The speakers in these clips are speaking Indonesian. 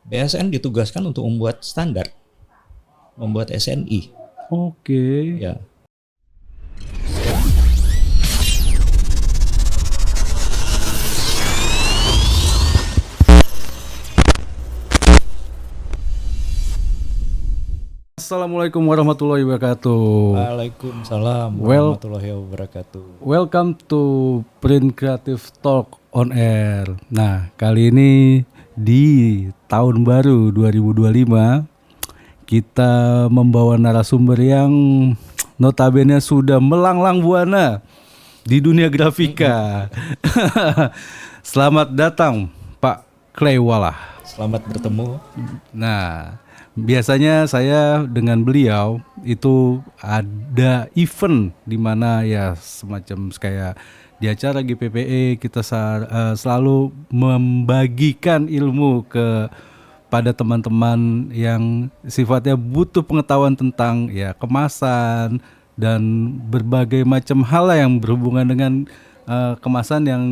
BSN ditugaskan untuk membuat standar, membuat SNI. Oke. Ya. Assalamualaikum warahmatullahi wabarakatuh. Waalaikumsalam warahmatullahi wabarakatuh. Welcome to Print Creative Talk on Air. Nah, kali ini di tahun baru 2025 kita membawa narasumber yang notabene sudah melanglang buana di dunia grafika. Selamat datang Pak Clay Wallah. Selamat bertemu. Nah, biasanya saya dengan beliau itu ada event di mana ya semacam kayak di acara GPPE kita selalu membagikan ilmu pada teman-teman yang sifatnya butuh pengetahuan tentang ya kemasan dan berbagai macam hal yang berhubungan dengan kemasan yang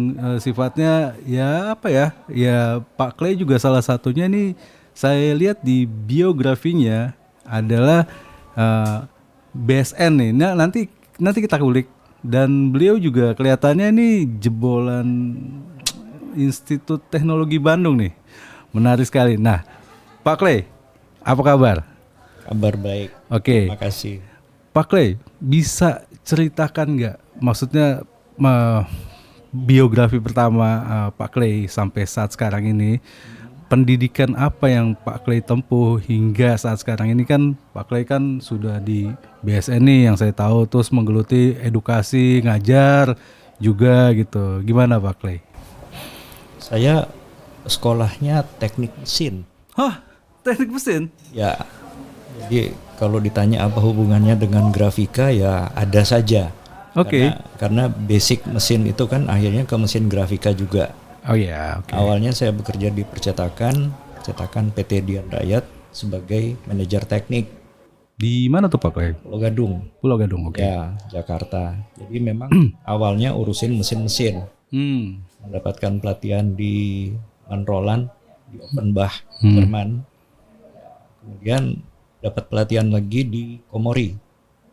sifatnya ya apa ya Pak Clay juga salah satunya nih. Saya lihat di biografinya adalah BSN nih. Nah, nanti kita kulik, dan beliau juga kelihatannya nih jebolan Institut Teknologi Bandung nih. Menarik sekali. Nah, Pak Clay, apa kabar? Kabar baik. Oke. Terima kasih. Pak Clay, bisa ceritakan nggak? Maksudnya biografi pertama Pak Clay sampai saat sekarang ini. Pendidikan apa yang Pak Clay tempuh hingga saat sekarang ini? Kan Pak Clay kan sudah di BSN nih yang saya tahu, terus menggeluti edukasi, ngajar juga gitu. Gimana Pak Clay? Saya sekolahnya teknik mesin. Hah? Teknik mesin? Ya. Jadi kalau ditanya apa hubungannya dengan grafika, ya ada saja. Oke. Karena basic mesin itu kan akhirnya ke mesin grafika juga. Oh ya, oke. Awalnya saya bekerja di cetakan PT Dian Rayat sebagai manajer teknik. Di mana tuh Pak Clay? Pulau Gadung, oke. Ya, Jakarta. Jadi memang awalnya urusin mesin-mesin. Mendapatkan pelatihan di Manroland, di Offenbach, Jerman. Kemudian dapat pelatihan lagi di Komori,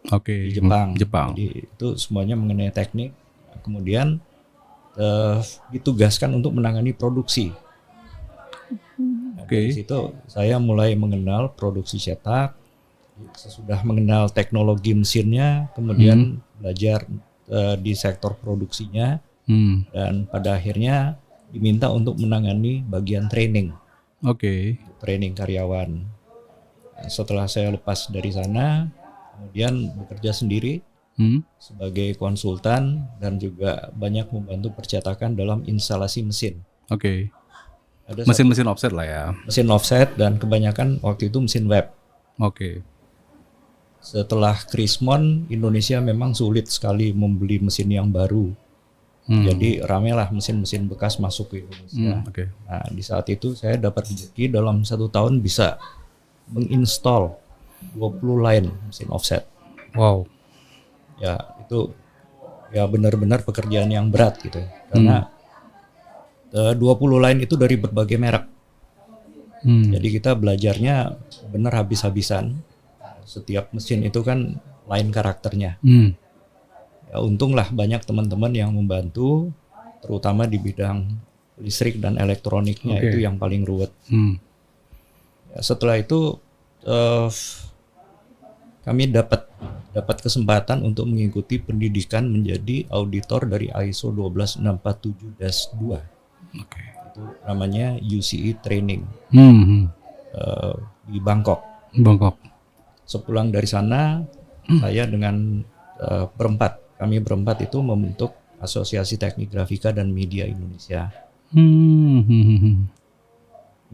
di Jepang. Jadi itu semuanya mengenai teknik. Kemudian ditugaskan untuk menangani produksi. Dari situ saya mulai mengenal produksi cetak, sesudah mengenal teknologi mesinnya, kemudian belajar di sektor produksinya, dan pada akhirnya diminta untuk menangani bagian training. Training karyawan. Setelah saya lepas dari sana, kemudian bekerja sendiri sebagai konsultan dan juga banyak membantu percetakan dalam instalasi mesin. Ada mesin-mesin offset lah ya. Mesin offset dan kebanyakan waktu itu mesin web. Setelah Krismon, Indonesia memang sulit sekali membeli mesin yang baru. Jadi ramailah mesin-mesin bekas masuk ke Indonesia. Nah, di saat itu saya dapat rezeki dalam 1 tahun bisa menginstall 20 line mesin offset. Wow. Ya itu ya benar-benar pekerjaan yang berat gitu, karena 20 line itu dari berbagai merek. Jadi kita belajarnya benar habis-habisan. Setiap mesin itu kan lain karakternya. Ya untunglah banyak teman-teman yang membantu, terutama di bidang listrik dan elektroniknya. Itu yang paling ruwet. Ya, setelah itu kami dapat kesempatan untuk mengikuti pendidikan menjadi auditor dari ISO 12647-2. Itu namanya UCE training di Bangkok. Sepulang dari sana, saya dengan kami berempat itu membentuk Asosiasi Teknik Grafika dan Media Indonesia.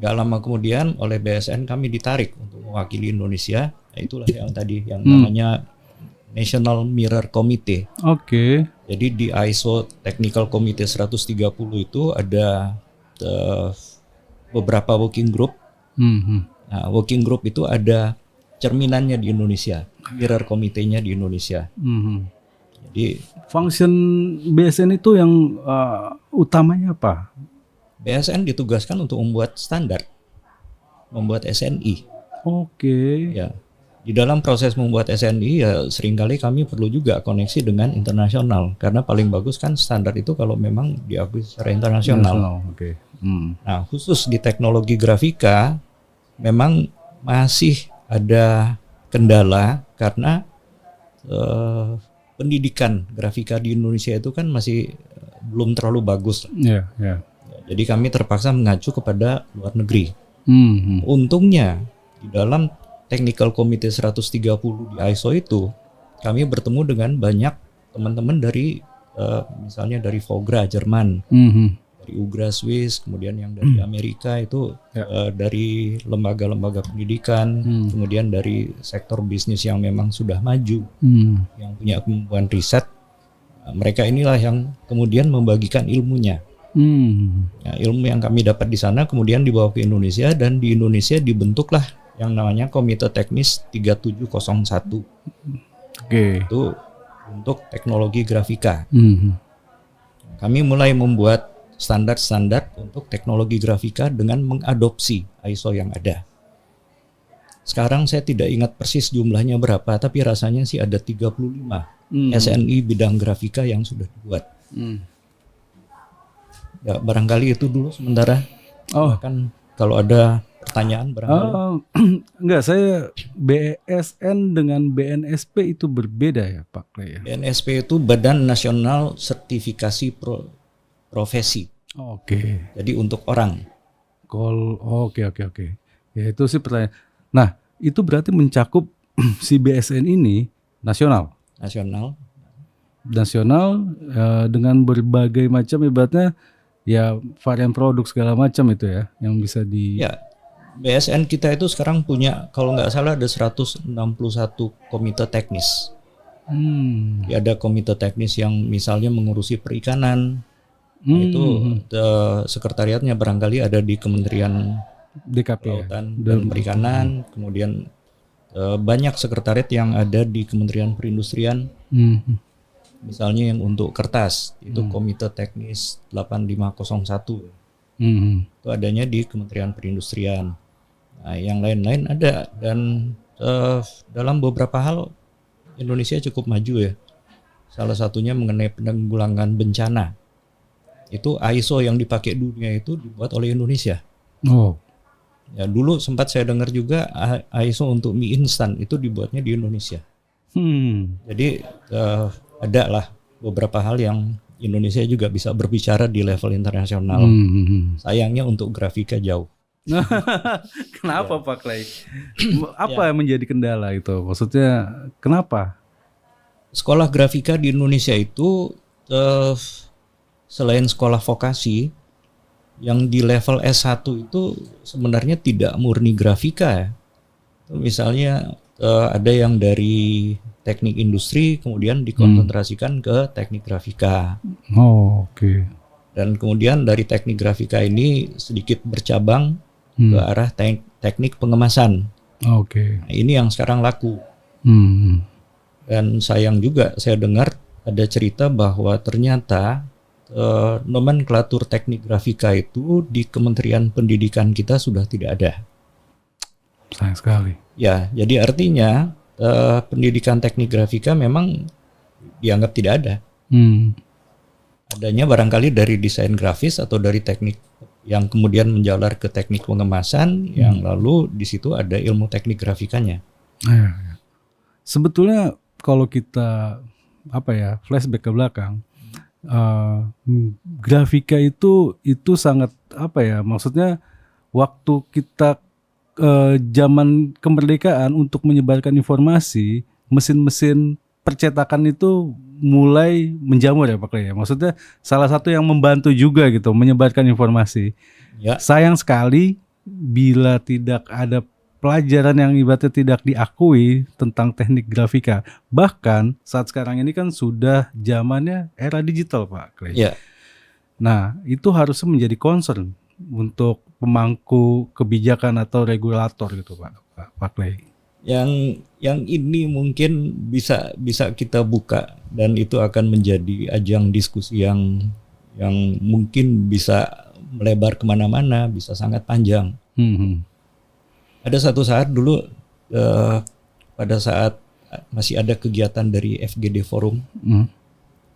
Gak lama kemudian oleh BSN kami ditarik untuk mewakili Indonesia. Nah, itulah yang tadi yang namanya National Mirror Committee. Jadi di ISO Technical Committee 130 itu ada beberapa working group. Nah, working group itu ada cerminannya di Indonesia, mirror committee-nya di Indonesia. Jadi function BSN itu yang utamanya apa? BSN ditugaskan untuk membuat standar. membuat SNI. Oke. Ya. Di dalam proses membuat SNI ya seringkali kami perlu juga koneksi dengan internasional karena paling bagus kan standar itu kalau memang diakui secara internasional. Oke. Nah, khusus di teknologi grafika memang masih ada kendala karena pendidikan grafika di Indonesia itu kan masih belum terlalu bagus. Yeah. Jadi kami terpaksa mengacu kepada luar negeri. Untungnya di dalam Technical Committee 130 di ISO itu kami bertemu dengan banyak teman-teman dari misalnya dari Fogra Jerman, dari Ugra Swiss, kemudian yang dari Amerika itu dari lembaga-lembaga pendidikan, kemudian dari sektor bisnis yang memang sudah maju, yang punya kemampuan riset. Mereka inilah yang kemudian membagikan ilmunya. Nah, ilmu yang kami dapat di sana kemudian dibawa ke Indonesia dan di Indonesia dibentuklah yang namanya Komite Teknis 3701. Oke. Itu untuk teknologi grafika. Kami mulai membuat standar-standar untuk teknologi grafika dengan mengadopsi ISO yang ada. Sekarang saya tidak ingat persis jumlahnya berapa, tapi rasanya sih ada 35 SNI bidang grafika yang sudah dibuat. Ya, barangkali itu dulu sementara. Bahkan kalau ada pertanyaan barangkali. Enggak, saya BSN dengan BNSP itu berbeda ya Pak Clay ya? BNSP itu Badan Nasional Sertifikasi Profesi. Oke. Jadi untuk orang. Oke. Ya itu sih pertanyaan. Nah, itu berarti mencakup si BSN ini nasional dengan berbagai macam ibaratnya ya varian produk segala macam itu ya yang bisa di. Ya. BSN kita itu sekarang punya kalau nggak salah ada 161 komite teknis. Ada komite teknis yang misalnya mengurusi perikanan, itu sekretariatnya barangkali ada di Kementerian DKP Kelautan dan Perikanan, kemudian banyak sekretariat yang ada di Kementerian Perindustrian. Misalnya yang untuk kertas itu komite teknis 8501. Itu adanya di Kementerian Perindustrian. Nah, yang lain-lain ada dan dalam beberapa hal Indonesia cukup maju ya. Salah satunya mengenai penanggulangan bencana. Itu ISO yang dipakai dunia itu dibuat oleh Indonesia. Ya dulu sempat saya dengar juga ISO untuk mie instan itu dibuatnya di Indonesia. Jadi ada lah beberapa hal yang Indonesia juga bisa berbicara di level internasional. Sayangnya untuk grafika jauh. Kenapa Pak Clay? Apa yang menjadi kendala itu? Maksudnya kenapa? Sekolah grafika di Indonesia itu selain sekolah vokasi yang di level S1 itu sebenarnya tidak murni grafika ya. Misalnya ada yang dari teknik industri kemudian dikonsentrasikan ke teknik grafika. Oke. Dan kemudian dari teknik grafika ini sedikit bercabang ke arah teknik pengemasan. Oke. Nah, ini yang sekarang laku. Dan sayang juga saya dengar ada cerita bahwa ternyata nomenklatur teknik grafika itu di Kementerian Pendidikan kita sudah tidak ada. Sayang sekali. Ya, jadi artinya pendidikan teknik grafika memang dianggap tidak ada. Adanya barangkali dari desain grafis atau dari teknik yang kemudian menjalar ke teknik pengemasan, yang lalu di situ ada ilmu teknik grafikanya. Sebetulnya kalau kita flashback ke belakang, grafika itu sangat maksudnya waktu kita zaman kemerdekaan untuk menyebarkan informasi, mesin-mesin percetakan itu mulai menjamur ya Pak Clay ya. Maksudnya salah satu yang membantu juga gitu menyebarkan informasi. Ya. Sayang sekali bila tidak ada pelajaran yang ibaratnya tidak diakui tentang teknik grafika. Bahkan saat sekarang ini kan sudah zamannya era digital Pak Clay. Ya. Nah itu harusnya menjadi concern untuk pemangku kebijakan atau regulator gitu Pak Clay. Yang ini mungkin bisa kita buka dan itu akan menjadi ajang diskusi yang mungkin bisa melebar kemana-mana, bisa sangat panjang. Ada satu saat dulu pada saat masih ada kegiatan dari FGD Forum,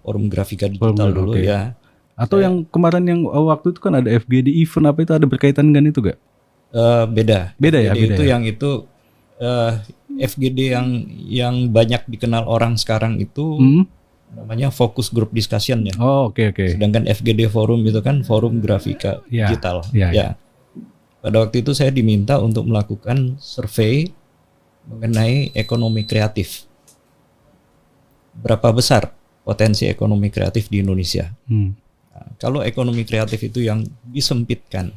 Forum Grafika Digital dulu ya. Atau yang kemarin yang waktu itu kan ada FGD event apa itu, ada berkaitan dengan itu gak? Beda ya. Itu yang itu FGD yang banyak dikenal orang sekarang itu namanya Focus Group Discussion ya. Oke. Sedangkan FGD Forum itu kan Forum Grafika Digital. Ya. Pada waktu itu saya diminta untuk melakukan survei mengenai ekonomi kreatif. Berapa besar potensi ekonomi kreatif di Indonesia? Nah, kalau ekonomi kreatif itu yang disempitkan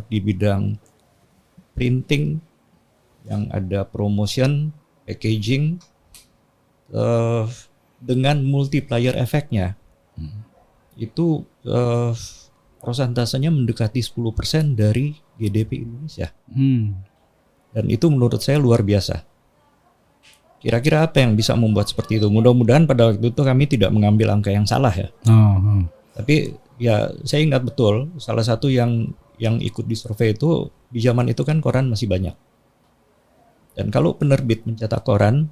di bidang printing, yang ada promotion, packaging, dengan multiplier efeknya, itu prosentasenya mendekati 10% dari GDP Indonesia. Dan itu menurut saya luar biasa. Kira-kira apa yang bisa membuat seperti itu? Mudah-mudahan pada waktu itu kami tidak mengambil angka yang salah ya. Tapi ya saya ingat betul salah satu yang ikut di survei itu di zaman itu kan koran masih banyak. Dan kalau penerbit mencetak koran,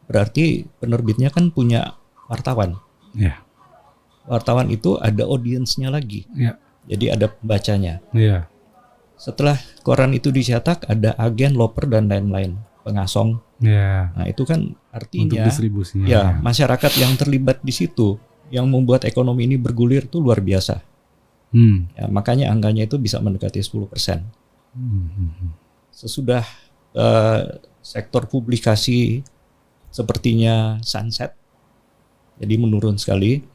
berarti penerbitnya kan punya wartawan. Yeah. Wartawan itu ada audiensnya lagi. Yeah. Jadi ada pembacanya. Yeah. Setelah koran itu dicetak, ada agen, loper dan lain-lain, pengasong. Yeah. Nah itu kan artinya untuk distribusinya. Ya masyarakat yang terlibat di situ yang membuat ekonomi ini bergulir itu luar biasa. Ya, makanya angkanya itu bisa mendekati 10%. Sesudah sektor publikasi sepertinya sunset, jadi menurun sekali.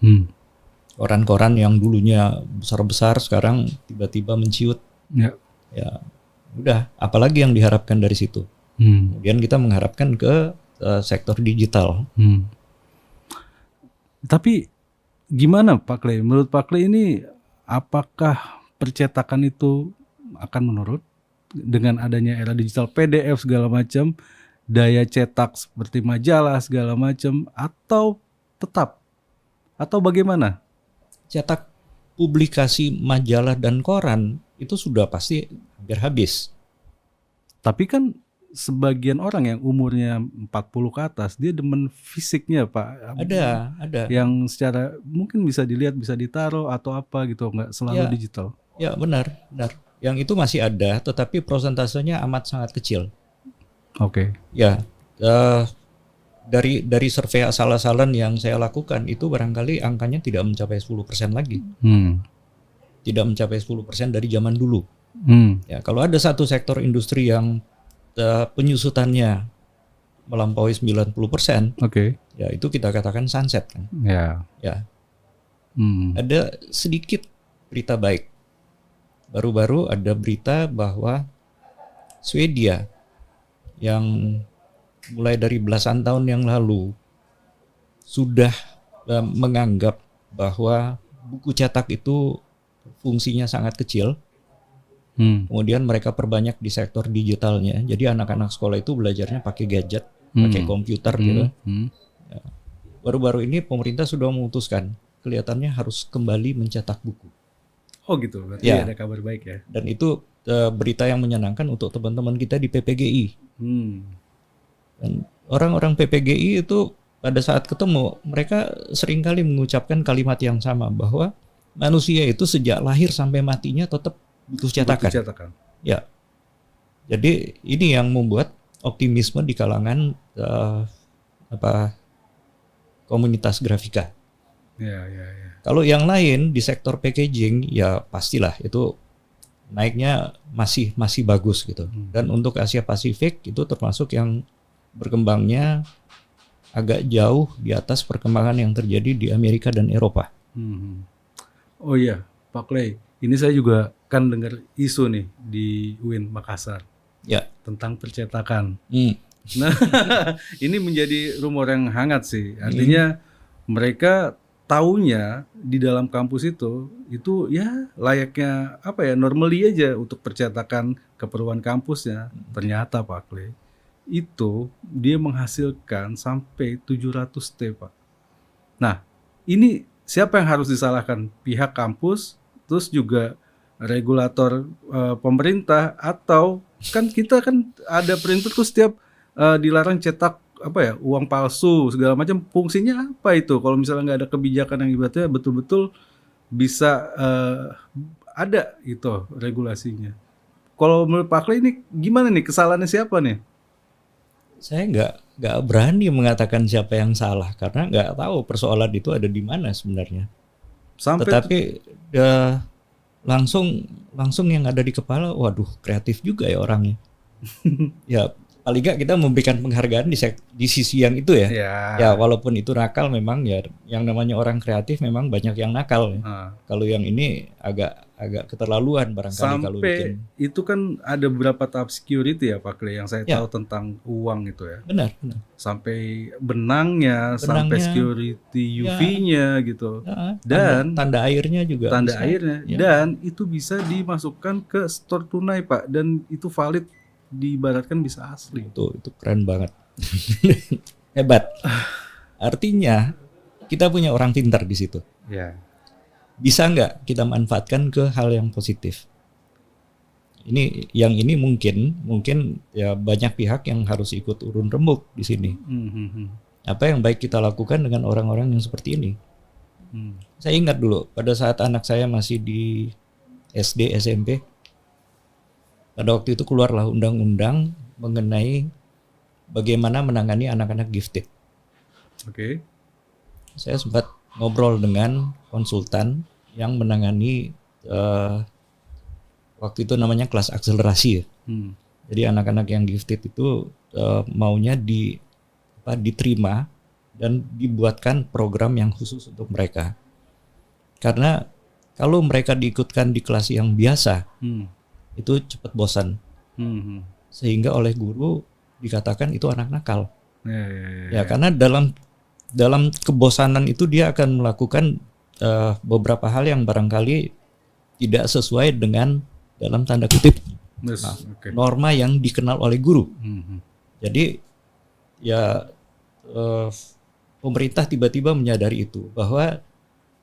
Koran-koran yang dulunya besar-besar sekarang tiba-tiba menciut. Ya, udah. Apalagi yang diharapkan dari situ. Kemudian kita mengharapkan ke sektor digital. Tapi gimana Pak Clay? Menurut Pak Clay ini, apakah percetakan itu akan menurun dengan adanya era digital, PDF segala macam, daya cetak seperti majalah segala macam, atau tetap? Atau bagaimana? Cetak publikasi majalah dan koran itu sudah pasti hampir habis. Tapi kan sebagian orang yang umurnya 40 ke atas, dia demen fisiknya Pak. Ada. Yang secara mungkin bisa dilihat, bisa ditaruh atau apa gitu, nggak selalu digital. Ya benar. Yang itu masih ada, tetapi prosentasenya amat sangat kecil. Oke. Ya, dari survei asal-asalan yang saya lakukan itu barangkali angkanya tidak mencapai 10% lagi. Tidak mencapai 10% dari zaman dulu. Ya, kalau ada satu sektor industri yang penyusutannya melampaui 90%, ya itu kita katakan sunset kan. Ya. Ada sedikit berita baik. Baru-baru ada berita bahwa Swedia yang mulai dari belasan tahun yang lalu sudah menganggap bahwa buku cetak itu fungsinya sangat kecil. Kemudian mereka perbanyak di sektor digitalnya. Jadi anak-anak sekolah itu belajarnya pakai gadget, pakai komputer gitu. Ya. Baru-baru ini pemerintah sudah memutuskan kelihatannya harus kembali mencetak buku. Oh gitu, berarti ada kabar baik ya. Dan itu berita yang menyenangkan untuk teman-teman kita di PPGI. Dan orang-orang PPGI itu pada saat ketemu mereka seringkali mengucapkan kalimat yang sama bahwa manusia itu sejak lahir sampai matinya tetap butuh cetakan. Ya. Jadi ini yang membuat optimisme di kalangan komunitas grafika. Ya. Kalau yang lain di sektor packaging ya pastilah itu naiknya masih bagus gitu. Dan untuk Asia Pasifik itu termasuk yang berkembangnya agak jauh di atas perkembangan yang terjadi di Amerika dan Eropa. Oh iya, Pak Clay, ini saya juga kan dengar isu nih di UIN Makassar tentang percetakan. Nah, ini menjadi rumor yang hangat sih. Artinya mereka taunya di dalam kampus itu ya layaknya normally aja untuk percetakan keperluan kampusnya. Ternyata Pak Clay, itu dia menghasilkan sampai 700T Pak. Nah, ini siapa yang harus disalahkan? Pihak kampus, terus juga regulator pemerintah, atau kan kita kan ada printer tuh setiap dilarang cetak uang palsu segala macam. Fungsinya apa itu? Kalau misalnya nggak ada kebijakan yang ibaratnya betul-betul bisa ada gitu regulasinya. Kalau menurut Pak Clay ini gimana nih, kesalahannya siapa nih? Saya nggak berani mengatakan siapa yang salah karena nggak tahu persoalan itu ada di mana sebenarnya. Tetapi langsung yang ada di kepala, waduh kreatif juga ya orangnya. Ya paling nggak kita memberikan penghargaan di sisi yang itu ya. Ya walaupun itu nakal memang ya, yang namanya orang kreatif memang banyak yang nakal ya. Kalau yang ini agak keterlaluan barangkali kalau bikin. Itu kan ada beberapa tahap security ya Pak Clay yang saya tahu tentang uang itu ya. Benar. Sampai benangnya sampai security UV-nya gitu. Dan tanda airnya juga. Tanda airnya dan itu bisa dimasukkan ke store tunai Pak, dan itu valid, diibaratkan bisa asli. Itu keren banget. Hebat. Artinya kita punya orang pintar di situ. Ya. Bisa nggak kita manfaatkan ke hal yang positif? Ini mungkin ya banyak pihak yang harus ikut urun rembuk di sini. Apa yang baik kita lakukan dengan orang-orang yang seperti ini? Saya ingat dulu pada saat anak saya masih di SD SMP. Pada waktu itu keluarlah undang-undang mengenai bagaimana menangani anak-anak gifted. Oke. Saya sempat ngobrol dengan konsultan yang menangani waktu itu namanya kelas akselerasi ya. Jadi anak-anak yang gifted itu maunya diterima dan dibuatkan program yang khusus untuk mereka. Karena kalau mereka diikutkan di kelas yang biasa, itu cepat bosan, sehingga oleh guru dikatakan itu anak nakal. Ya karena dalam kebosanan itu dia akan melakukan beberapa hal yang barangkali tidak sesuai dengan dalam tanda kutip norma yang dikenal oleh guru. Jadi ya pemerintah tiba-tiba menyadari itu bahwa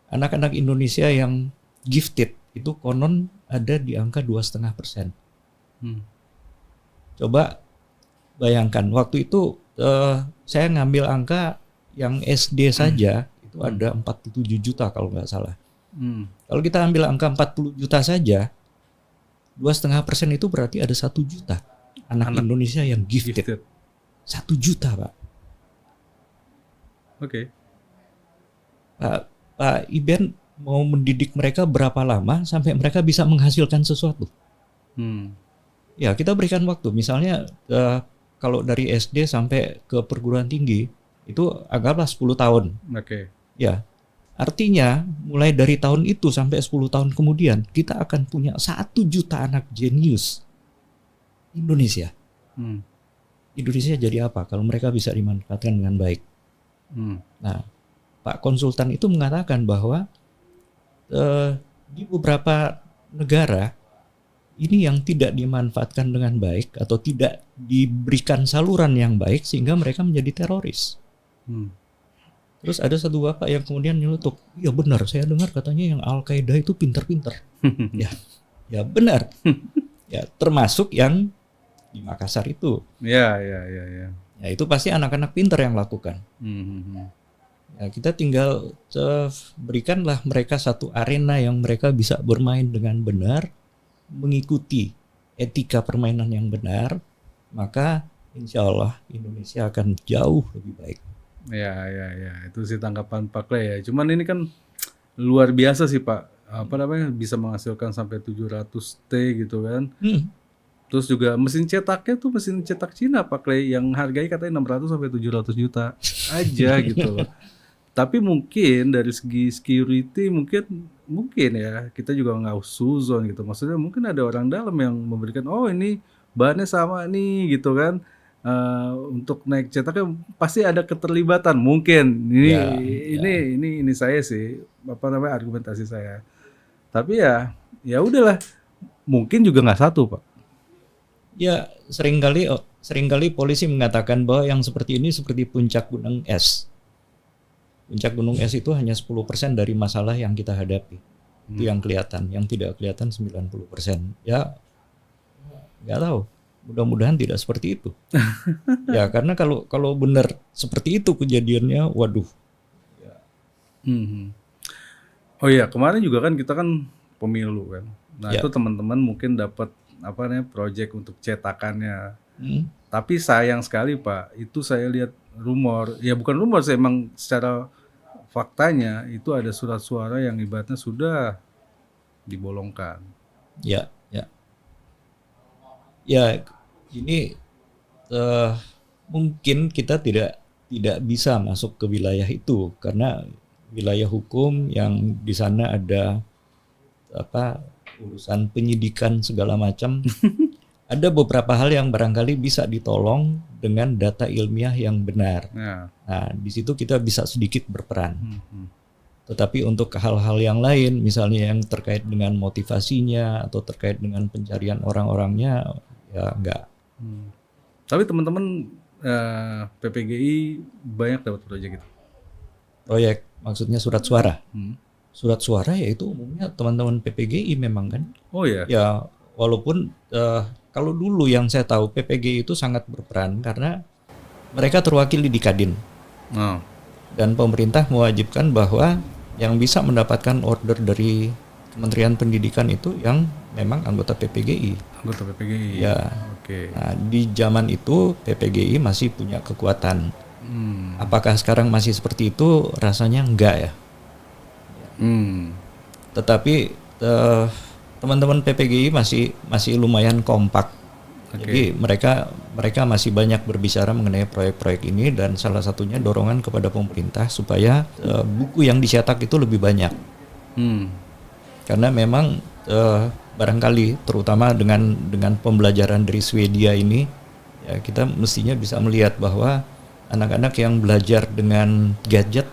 anak-anak Indonesia yang gifted itu konon ada di angka 2,5%. Coba bayangkan waktu itu saya ngambil angka yang SD saja itu ada 47 juta kalau nggak salah. Kalau kita ambil angka 40 juta saja, 2,5% itu berarti ada 1 juta anak Indonesia yang gifted. 1 juta Pak. Oke. Pak Iben mau mendidik mereka berapa lama sampai mereka bisa menghasilkan sesuatu? Ya kita berikan waktu. Misalnya kalau dari SD sampai ke perguruan tinggi itu anggaplah 10 tahun. Oke. Ya, artinya mulai dari tahun itu sampai 10 tahun kemudian kita akan punya 1 juta anak jenius Indonesia. Indonesia jadi apa kalau mereka bisa dimanfaatkan dengan baik? Nah, Pak konsultan itu mengatakan bahwa di beberapa negara ini yang tidak dimanfaatkan dengan baik atau tidak diberikan saluran yang baik sehingga mereka menjadi teroris. Terus ada satu bapak yang kemudian nyeletuk, iya benar, saya dengar katanya yang Al-Qaeda itu pintar-pintar. ya benar. Ya termasuk yang di Makassar itu. Ya itu pasti anak-anak pintar yang lakukan. Ya, kita tinggal berikanlah mereka satu arena yang mereka bisa bermain dengan benar, mengikuti etika permainan yang benar, maka insya Allah Indonesia akan jauh lebih baik. Ya, itu sih tanggapan Pak Clay ya. Cuman ini kan luar biasa sih Pak. Bisa menghasilkan sampai 700T gitu kan. Terus juga mesin cetaknya tuh mesin cetak Cina Pak Clay yang harganya katanya 600 sampai 700 juta aja gitu loh. Tapi mungkin dari segi security mungkin ya kita juga nggak suzon gitu. Maksudnya mungkin ada orang dalam yang memberikan ini bahannya sama nih gitu kan. Untuk naik cetaknya pasti ada keterlibatan mungkin. Ini saya sih argumentasi saya. Tapi ya udahlah. Mungkin juga nggak satu Pak. Ya seringkali polisi mengatakan bahwa yang seperti ini seperti puncak gunung es. Puncak gunung es itu hanya 10% dari masalah yang kita hadapi. Itu yang kelihatan, yang tidak kelihatan 90%. Ya nggak tahu. mudah-mudahan tidak seperti itu. Ya karena kalau benar seperti itu kejadiannya, waduh. Oh iya, kemarin juga kan kita kan pemilu kan. Nah Ya. itu teman-teman mungkin dapat proyek untuk cetakannya. Tapi sayang sekali Pak, itu saya lihat rumor, ya bukan rumor sih, emang secara faktanya itu ada surat suara yang ibaratnya sudah dibolongkan. Ya. Ini mungkin kita tidak bisa masuk ke wilayah itu karena wilayah hukum yang di sana ada urusan penyidikan segala macam. Ada beberapa hal yang barangkali bisa ditolong dengan data ilmiah yang benar. Ya. Nah, di situ kita bisa sedikit berperan. Tetapi untuk hal-hal yang lain, misalnya yang terkait dengan motivasinya atau terkait dengan pencarian orang-orangnya, ya enggak. Tapi teman-teman PPGI banyak dapat proyek itu. Proyek maksudnya surat suara. Surat suara ya itu umumnya teman-teman PPGI memang kan. Oh ya. Ya walaupun kalau dulu yang saya tahu PPGI itu sangat berperan karena mereka terwakili di Kadin. Dan pemerintah mewajibkan bahwa yang bisa mendapatkan order dari Kementerian Pendidikan itu yang memang anggota PPGI. Anggota PPGI. Ya. Oke. Nah, di zaman itu PPGI masih punya kekuatan. Apakah sekarang masih seperti itu? Rasanya enggak ya. Tetapi teman-teman PPGI masih lumayan kompak. Jadi mereka masih banyak berbicara mengenai proyek-proyek ini dan salah satunya dorongan kepada pemerintah supaya buku yang dicetak itu lebih banyak. Karena memang barangkali terutama dengan pembelajaran dari Swedia ini ya kita mestinya bisa melihat bahwa anak-anak yang belajar dengan gadget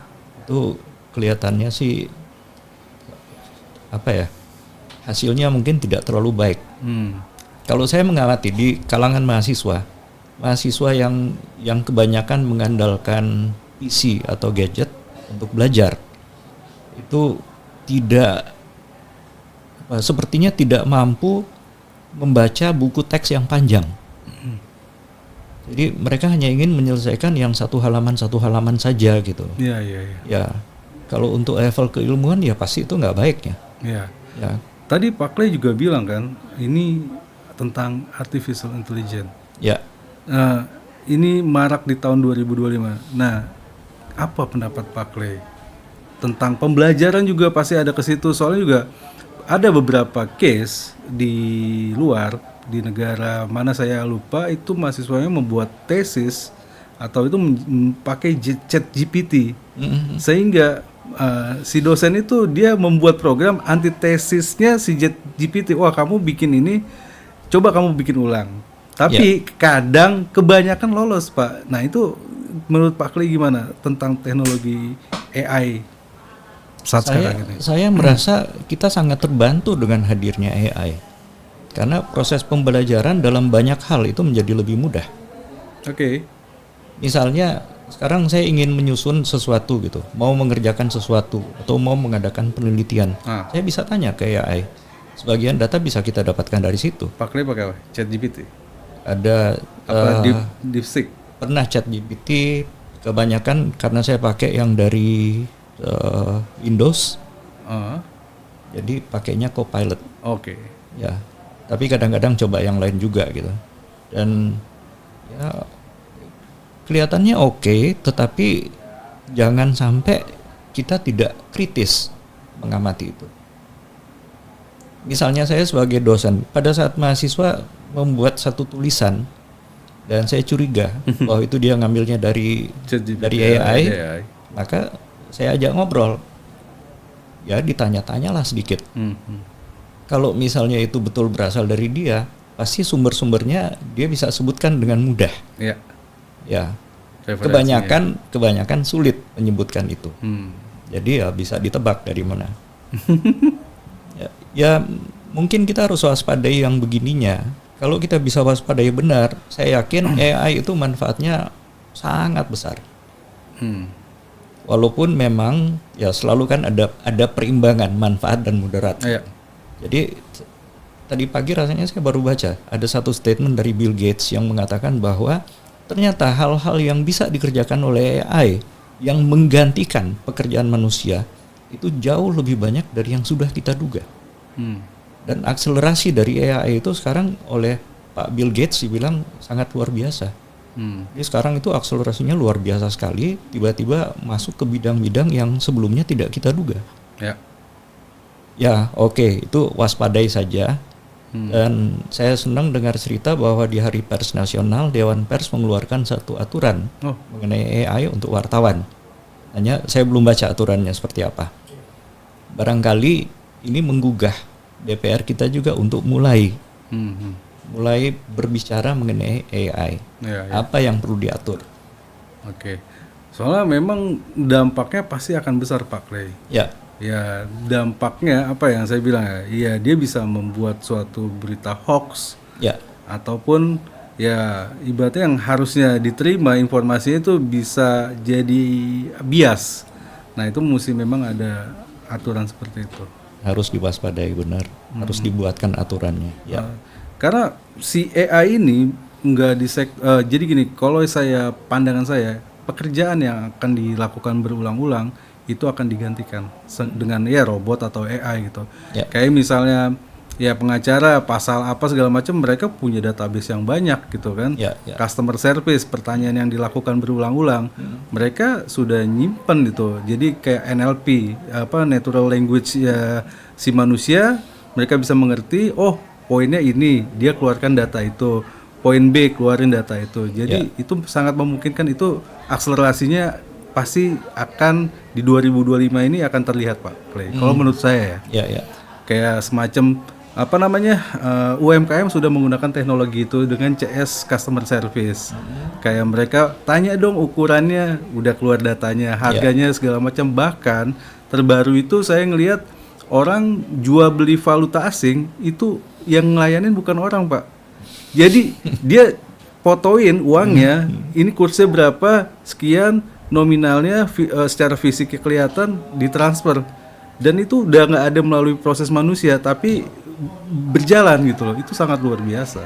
itu kelihatannya sih hasilnya mungkin tidak terlalu baik. Kalau saya mengamati di kalangan mahasiswa yang kebanyakan mengandalkan PC atau gadget untuk belajar itu sepertinya tidak mampu membaca buku teks yang panjang. Jadi mereka hanya ingin menyelesaikan yang satu halaman saja gitu. Iya. Ya, kalau untuk level keilmuan ya pasti itu nggak baik ya. Iya. Ya. Tadi Pak Clay juga bilang kan, ini tentang artificial intelligence. Ya. Ini marak di tahun 2025. Nah, apa pendapat Pak Clay tentang pembelajaran juga pasti ada ke situ, soalnya juga ada beberapa case di luar, di negara mana saya lupa, itu mahasiswanya membuat tesis atau itu pakai chat GPT, sehingga si dosen itu dia membuat program antitesisnya si chat GPT. Wah, kamu bikin ini, coba kamu bikin ulang. Tapi kadang kebanyakan lolos, Pak. Nah, itu menurut Pak Clay gimana tentang teknologi AI saat sekarang ini? Saya merasa kita sangat terbantu dengan hadirnya AI. Karena proses pembelajaran dalam banyak hal itu menjadi lebih mudah. Oke. Misalnya sekarang saya ingin menyusun sesuatu gitu, mau mengerjakan sesuatu atau mau mengadakan penelitian. Saya bisa tanya ke AI. Sebagian data bisa kita dapatkan dari situ. Pak Clay pakai apa? ChatGPT? Ada DeepSeek? Pernah ChatGPT, kebanyakan karena saya pakai yang dari Windows. Jadi pakainya Copilot. Oke. Ya. Tapi kadang-kadang coba yang lain juga gitu. Dan ya kelihatannya oke, tetapi jangan sampai kita tidak kritis mengamati itu. Misalnya saya sebagai dosen, pada saat mahasiswa membuat satu tulisan dan saya curiga bahwa itu dia ngambilnya dari AI, maka saya ajak ngobrol. Ya ditanya-tanyalah sedikit. Kalau misalnya itu betul berasal dari dia, pasti sumber-sumbernya dia bisa sebutkan dengan mudah. Ya. Kebanyakan sulit menyebutkan itu. Jadi ya bisa ditebak dari mana. Ya mungkin kita harus waspadai yang begininya. Kalau kita bisa waspadai benar, saya yakin AI itu manfaatnya sangat besar. Walaupun memang ya selalu kan ada perimbangan manfaat dan mudarat. Jadi tadi pagi rasanya saya baru baca ada satu statement dari Bill Gates yang mengatakan bahwa ternyata hal-hal yang bisa dikerjakan oleh AI yang menggantikan pekerjaan manusia itu jauh lebih banyak dari yang sudah kita duga. Dan akselerasi dari AI itu sekarang oleh Pak Bill Gates dibilang sangat luar biasa. Jadi sekarang itu akselerasinya luar biasa sekali, tiba-tiba masuk ke bidang-bidang yang sebelumnya tidak kita duga. Ya, oke, itu waspadai saja. Dan saya senang dengar cerita bahwa di Hari Pers Nasional Dewan Pers mengeluarkan satu aturan mengenai AI untuk wartawan. Hanya saya belum baca aturannya seperti apa. Barangkali ini menggugah DPR kita juga untuk mulai berbicara mengenai AI. Apa yang perlu diatur? Oke. Soalnya memang dampaknya pasti akan besar, Pak Clay. Ya, dampaknya apa yang saya bilang ya dia bisa membuat suatu berita hoax. Ataupun ya ibaratnya yang harusnya diterima informasinya itu bisa jadi bias. Nah, itu mesti memang ada aturan seperti itu. Harus diwaspadai, benar. Harus dibuatkan aturannya. Karena si AI ini enggak jadi gini, kalau pandangan saya, pekerjaan yang akan dilakukan berulang-ulang itu akan digantikan dengan ya robot atau AI gitu. Kayak misalnya ya pengacara pasal apa segala macam, mereka punya database yang banyak gitu kan. Customer service, pertanyaan yang dilakukan berulang-ulang, mereka sudah nyimpen gitu. Jadi kayak NLP, natural language ya, si manusia, mereka bisa mengerti, oh poinnya ini, dia keluarkan data itu, poin B keluarin data itu. Jadi itu sangat memungkinkan, itu akselerasinya pasti akan di 2025 ini akan terlihat, Pak Clay. Kalau menurut saya kayak semacam UMKM sudah menggunakan teknologi itu dengan CS customer service. Kayak mereka tanya dong ukurannya, udah keluar datanya, harganya segala macam. Bahkan terbaru itu saya ngelihat orang jual beli valuta asing itu yang ngelayanin bukan orang, Pak. Jadi dia fotoin uangnya, ini kursnya berapa, sekian, nominalnya secara fisiknya kelihatan, ditransfer. Dan itu udah nggak ada melalui proses manusia, tapi berjalan gitu loh. Itu sangat luar biasa.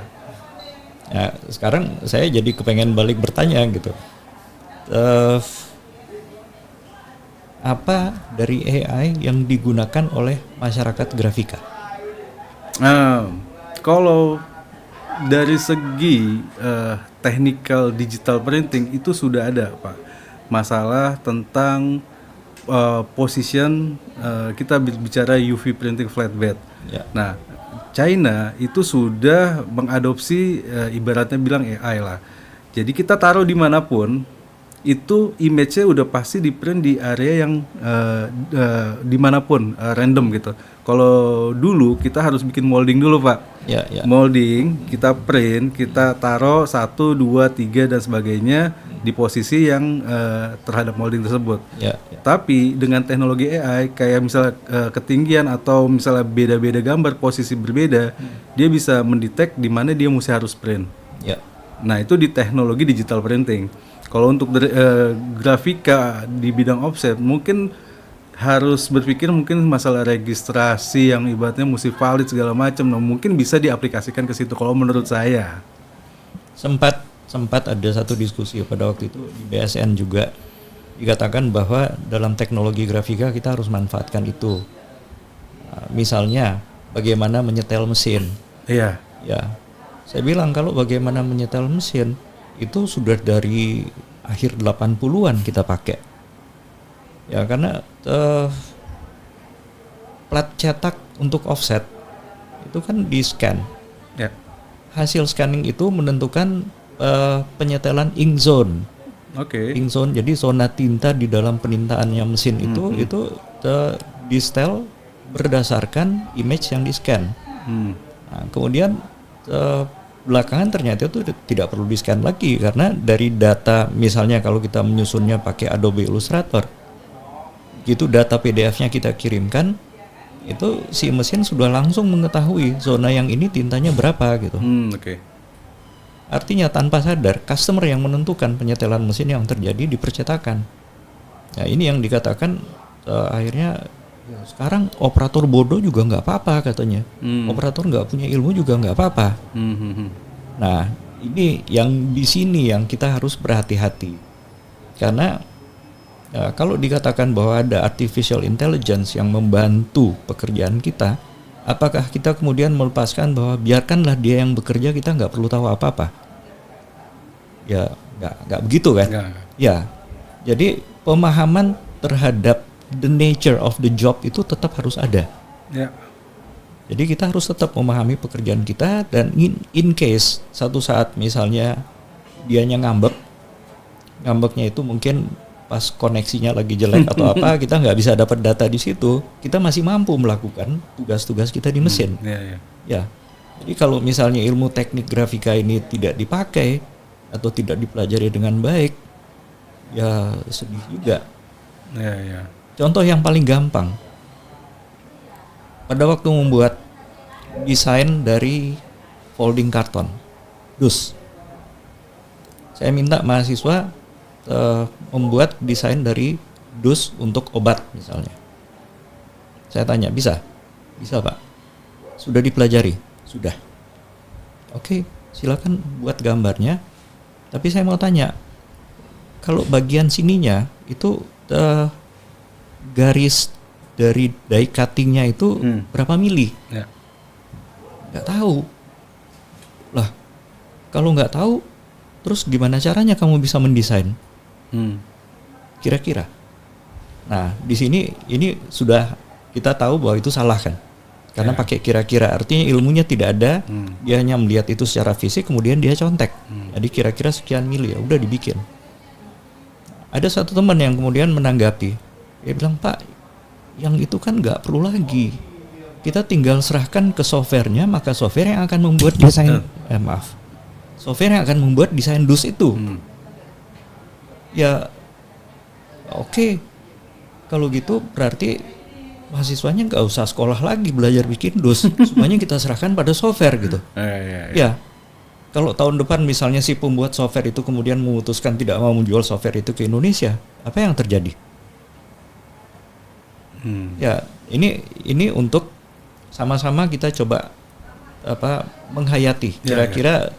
Ya, sekarang saya jadi kepengen balik bertanya gitu. Apa dari AI yang digunakan oleh masyarakat grafika? Kalau dari segi technical digital printing itu sudah ada, Pak. Masalah tentang position, kita bicara UV printing flatbed. Nah, China itu sudah mengadopsi ibaratnya bilang AI lah. Jadi kita taruh dimanapun, itu image-nya udah pasti di print di area yang dimanapun, random gitu. Kalau dulu kita harus bikin molding dulu, Pak. Molding, kita print, kita taruh 1, 2, 3 dan sebagainya di posisi yang terhadap molding tersebut. Tapi dengan teknologi AI, kayak misalnya ketinggian atau misalnya beda-beda gambar, posisi berbeda, dia bisa mendetek di mana dia mesti harus print. Nah, itu di teknologi digital printing. Kalau untuk grafika di bidang offset, mungkin harus berpikir mungkin masalah registrasi yang ibaratnya mesti valid segala macam. Nah, mungkin bisa diaplikasikan ke situ kalau menurut saya. Sempat ada satu diskusi pada waktu itu di BSN juga dikatakan bahwa dalam teknologi grafika kita harus manfaatkan itu. Misalnya bagaimana menyetel mesin. Saya bilang kalau bagaimana menyetel mesin itu sudah dari akhir 80-an kita pakai. Ya, karena plat cetak untuk offset itu kan di scan. Hasil scanning itu menentukan penyetelan ink zone. Ink zone, jadi zona tinta di dalam penintaannya mesin itu di setel berdasarkan image yang di scan. Nah, kemudian belakangan ternyata itu tidak perlu di scan lagi, karena dari data, misalnya kalau kita menyusunnya pakai Adobe Illustrator, gitu data PDF-nya kita kirimkan, itu si mesin sudah langsung mengetahui zona yang ini tintanya berapa gitu. Artinya tanpa sadar customer yang menentukan penyetelan mesin yang terjadi di percetakan. Nah, ini yang dikatakan akhirnya Ya, sekarang operator bodoh juga nggak apa-apa katanya. Operator nggak punya ilmu juga nggak apa-apa. Nah, ini yang di sini yang kita harus berhati-hati. Karena kalau dikatakan bahwa ada artificial intelligence yang membantu pekerjaan kita, apakah kita kemudian melepaskan bahwa biarkanlah dia yang bekerja, kita nggak perlu tahu apa-apa? Ya, nggak begitu kan? Ya, jadi pemahaman terhadap the nature of the job itu tetap harus ada. Ya. Jadi kita harus tetap memahami pekerjaan kita, dan in case satu saat misalnya dianya ngambeknya itu mungkin pas koneksinya lagi jelek atau apa, kita nggak bisa dapat data di situ, kita masih mampu melakukan tugas-tugas kita di mesin. Ya. Jadi kalau misalnya ilmu teknik grafika ini tidak dipakai atau tidak dipelajari dengan baik, ya sedih juga. Contoh yang paling gampang, pada waktu membuat desain dari folding karton, dus, saya minta mahasiswa membuat desain dari dus untuk obat misalnya. Saya tanya, bisa Pak? Sudah dipelajari? Sudah. Oke, silakan buat gambarnya. Tapi saya mau tanya, kalau bagian sininya itu garis dari die cuttingnya itu berapa mili? Nggak tahu. Lah, kalau nggak tahu, terus gimana caranya kamu bisa mendesain? Kira-kira. Nah, di sini ini sudah kita tahu bahwa itu salah kan? Karena pakai kira-kira, artinya ilmunya tidak ada, dia hanya melihat itu secara fisik, kemudian dia contek. Jadi kira-kira sekian mili, ya udah dibikin. Ada satu teman yang kemudian menanggapi, dia bilang, Pak, yang itu kan nggak perlu lagi. Kita tinggal serahkan ke softwarenya, maka software yang akan membuat desain, software yang akan membuat desain dus itu. Ya, oke. Kalau gitu berarti mahasiswanya nggak usah sekolah lagi belajar bikin dus, semuanya kita serahkan pada software gitu. Ya. Kalau tahun depan misalnya si pembuat software itu kemudian memutuskan tidak mau menjual software itu ke Indonesia, apa yang terjadi? Ya, ini untuk sama-sama kita coba menghayati kira-kira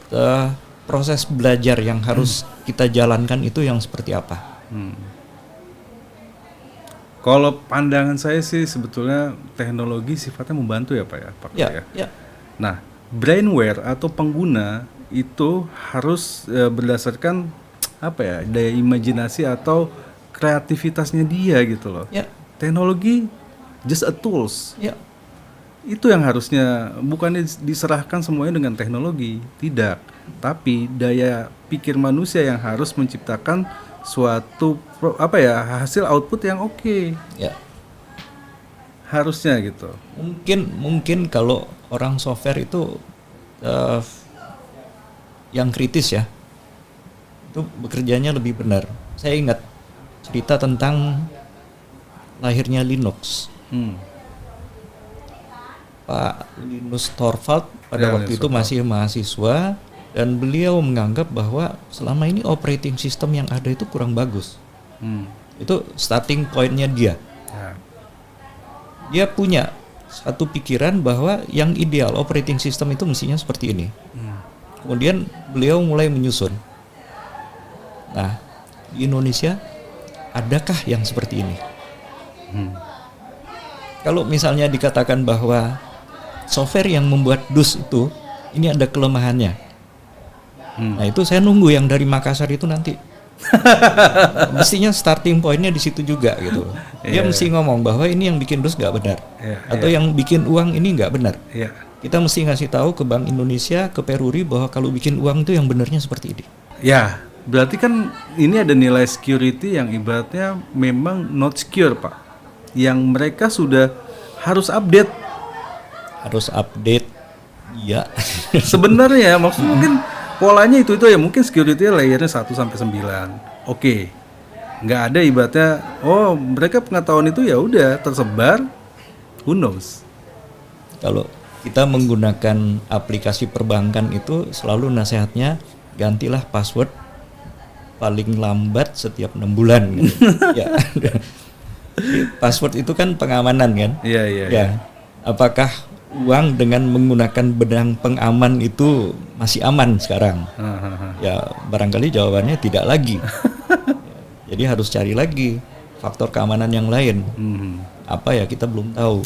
proses belajar yang harus kita jalankan itu yang seperti apa. Kalau pandangan saya sih sebetulnya teknologi sifatnya membantu ya Pak ya. Ya. Nah, brainware atau pengguna itu harus berdasarkan daya imajinasi atau kreativitasnya dia gitu loh. Ya. Teknologi just a tools. Ya. Itu yang harusnya bukannya diserahkan semuanya dengan teknologi, tidak. Tapi daya pikir manusia yang harus menciptakan suatu hasil output yang oke. Ya. Harusnya gitu. Mungkin kalau orang software itu yang kritis ya, itu bekerjanya lebih benar. Saya ingat cerita tentang lahirnya Linux. Pak Linus Torvald pada waktu itu masih mahasiswa, dan beliau menganggap bahwa selama ini operating system yang ada itu kurang bagus. Itu starting pointnya dia. Dia punya satu pikiran bahwa yang ideal operating system itu mestinya seperti ini. Kemudian beliau mulai menyusun. Nah, di Indonesia adakah yang seperti ini? Kalau misalnya dikatakan bahwa software yang membuat dus itu ini ada kelemahannya, nah itu saya nunggu yang dari Makassar itu nanti. Mestinya starting pointnya di situ juga gitu. Dia mesti ngomong bahwa ini yang bikin dus nggak benar, atau yang bikin uang ini nggak benar. Kita mesti ngasih tahu ke Bank Indonesia, ke Peruri bahwa kalau bikin uang itu yang benarnya seperti ini. Ya, berarti kan ini ada nilai security yang ibaratnya memang not secure Pak, yang mereka sudah harus update. Ya. Sebenarnya maksudnya mungkin polanya itu ya, mungkin security layernya 1 sampai 9. Oke. Nggak ada ibaratnya mereka pengetahuan itu ya udah tersebar, who knows. Kalau kita menggunakan aplikasi perbankan itu selalu nasihatnya gantilah password paling lambat setiap 6 bulan gitu. Ya. Password itu kan pengamanan kan? Iya. Ya. Apakah uang dengan menggunakan benang pengaman itu masih aman sekarang? Ya barangkali jawabannya tidak lagi. Jadi harus cari lagi faktor keamanan yang lain. Apa ya, kita belum tahu.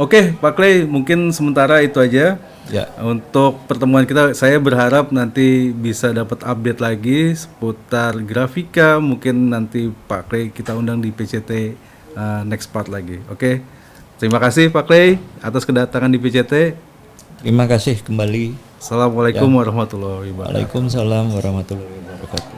Oke, Pak Clay, mungkin sementara itu aja. Ya. Untuk pertemuan kita, saya berharap nanti bisa dapat update lagi seputar grafika. Mungkin nanti Pak Clay kita undang di PCT next part lagi. Oke. Terima kasih Pak Clay atas kedatangan di PCT. Terima kasih kembali. Assalamualaikum warahmatullahi wabarakatuh. Waalaikumsalam warahmatullahi wabarakatuh.